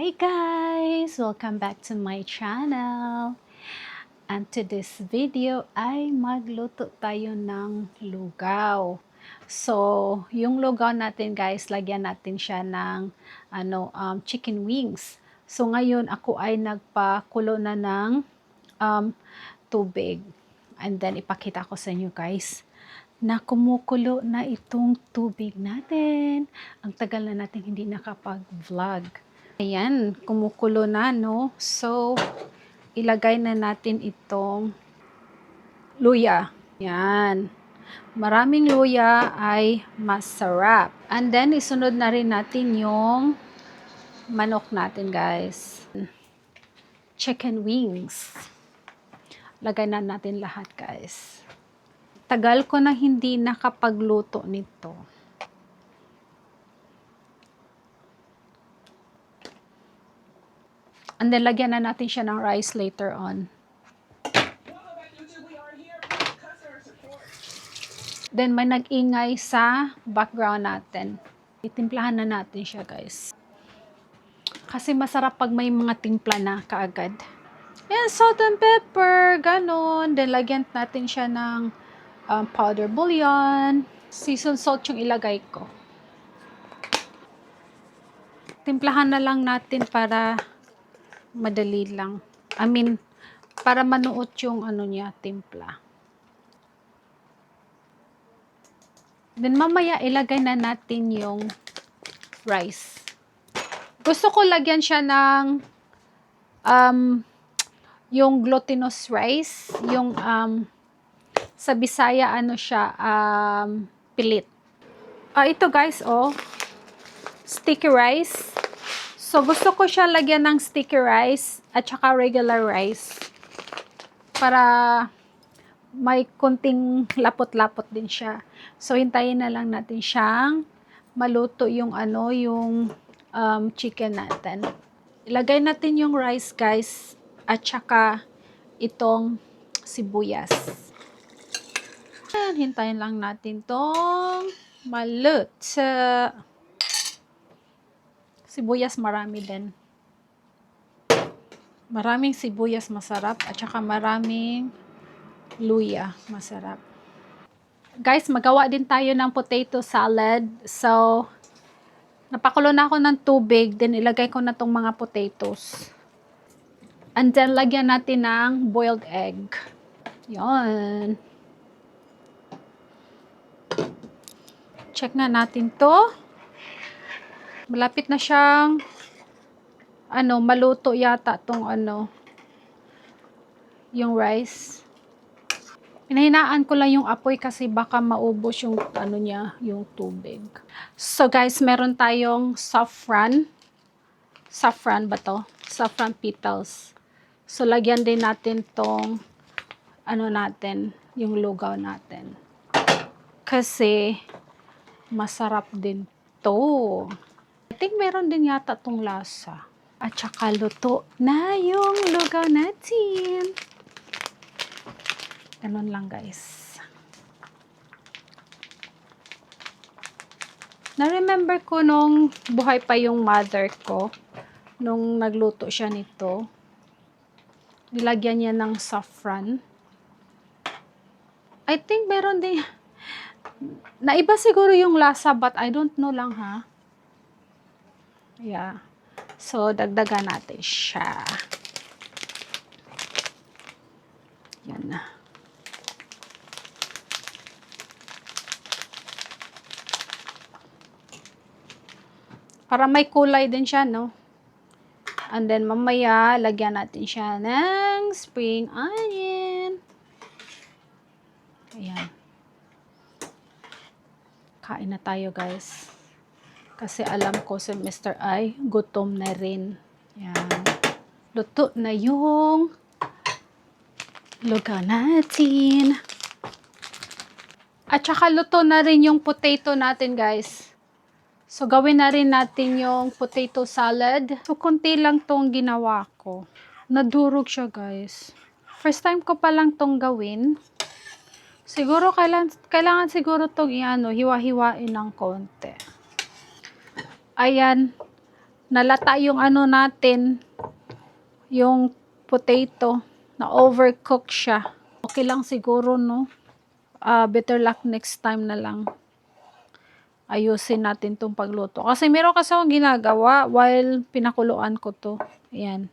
Hi guys! Welcome back to my channel. And to this video ay magluto tayo ng lugaw. So, yung lugaw natin guys, lagyan natin siya ng chicken wings. So, ngayon ako ay nagpakulo na ng tubig. And then, ipakita ko sa inyo guys na kumukulo na itong tubig natin. Ang tagal na natin hindi nakapag-vlog. Ayan, kumukulo na, no? So, ilagay na natin itong luya. Ayan. Maraming luya ay masarap. And then, isunod na rin natin yung manok natin, guys. Chicken wings. Lagay na natin lahat, guys. Tagal ko na hindi nakapagluto nito. And then, lagyan na natin siya ng rice later on. Then, may nag-ingay sa background natin. Itimplahan na natin siya, guys. Kasi masarap pag may mga timpla na kaagad. Yan, salt and pepper, ganon. Then, lagyan natin siya ng powder bouillon. Seasoned salt yung ilagay ko. Timplahan na lang natin para madali lang. Para manuot yung timpla. Then mamaya ilagay na natin yung rice. Gusto ko lagyan siya ng yung glutinous rice, yung sa Bisaya siya pilit. Ito guys, sticky rice. So, gusto ko siya lagyan ng sticky rice at saka regular rice. Para may kunting lapot-lapot din siya. So, hintayin na lang natin siyang maluto yung chicken natin. Ilagay natin yung rice, guys, at saka itong sibuyas. Ayan, hintayin lang natin tong maluto. Sibuyas marami din. Maraming sibuyas masarap at saka maraming luya masarap. Guys, magawa din tayo ng potato salad. So, napakulo na ako ng tubig, then ilagay ko na tong mga potatoes. And then, lagyan natin ng boiled egg. Yan. Check na natin to. Malapit na siyang maluto yata tong yung rice. Hinahinaan ko lang yung apoy kasi baka maubos yung yung tubig. So guys, meron tayong saffron. Saffron ba to? Saffron petals. So lagyan din natin tong natin, yung lugaw natin. Kasi masarap din to. I think meron din yata tong lasa. At saka luto na yung lugaw natin. Ganun lang guys. Na-remember ko nung buhay pa yung mother ko, nung nagluto siya nito, nilagyan niya ng saffron. I think meron din, naiba siguro yung lasa but I don't know lang ha. Yeah. So, dagdagan natin siya. Yan na. Para may kulay din siya, no? And then, mamaya, lagyan natin siya ng spring onion. Ayan. Kain na tayo, guys. Kasi alam ko si Mr. ay gutom na rin. Yan. Luto na yung lugaw natin. At saka luto na rin yung potato natin, guys. So, gawin na rin natin yung potato salad. So, konti lang tong ginawa ko. Nadurog siya, guys. First time ko pa lang tong gawin. Siguro, kailangan siguro tong hiwa-hiwain ng konti. Ayan, nalata yung ano natin, yung potato, na overcook siya. Okay lang siguro, no? Better luck next time na lang. Ayusin natin tong pagluto. Kasi meron kasi akong ginagawa while pinakuluan ko to. Ayan.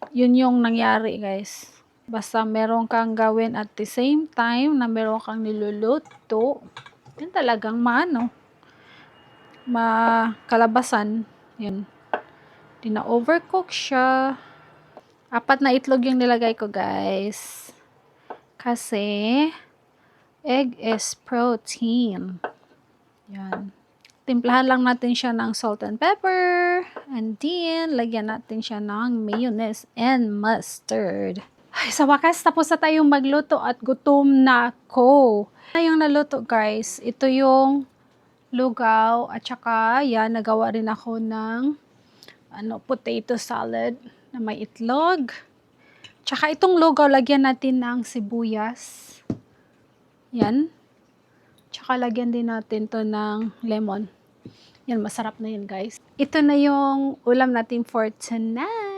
Yun yung nangyari, guys. Basta meron kang gawin at the same time na meron kang niluluto. Yun talagang makalabasan. Yun. Di na overcook siya. 4 na itlog yung nilagay ko, guys. Kasi egg is protein. Yan. Timplahan lang natin siya ng salt and pepper. And then, lagyan natin siya ng mayonnaise and mustard. Ay, sa wakas, tapos na tayong magluto at gutom na ako. Na yung naluto, guys. Ito yung lugaw at saka, yan, nagawa rin ako ng potato salad na may itlog. Tsaka itong lugaw, lagyan natin ng sibuyas. Yan. Tsaka lagyan din natin to ng lemon. Yan, masarap na yun, guys. Ito na yung ulam natin for tonight.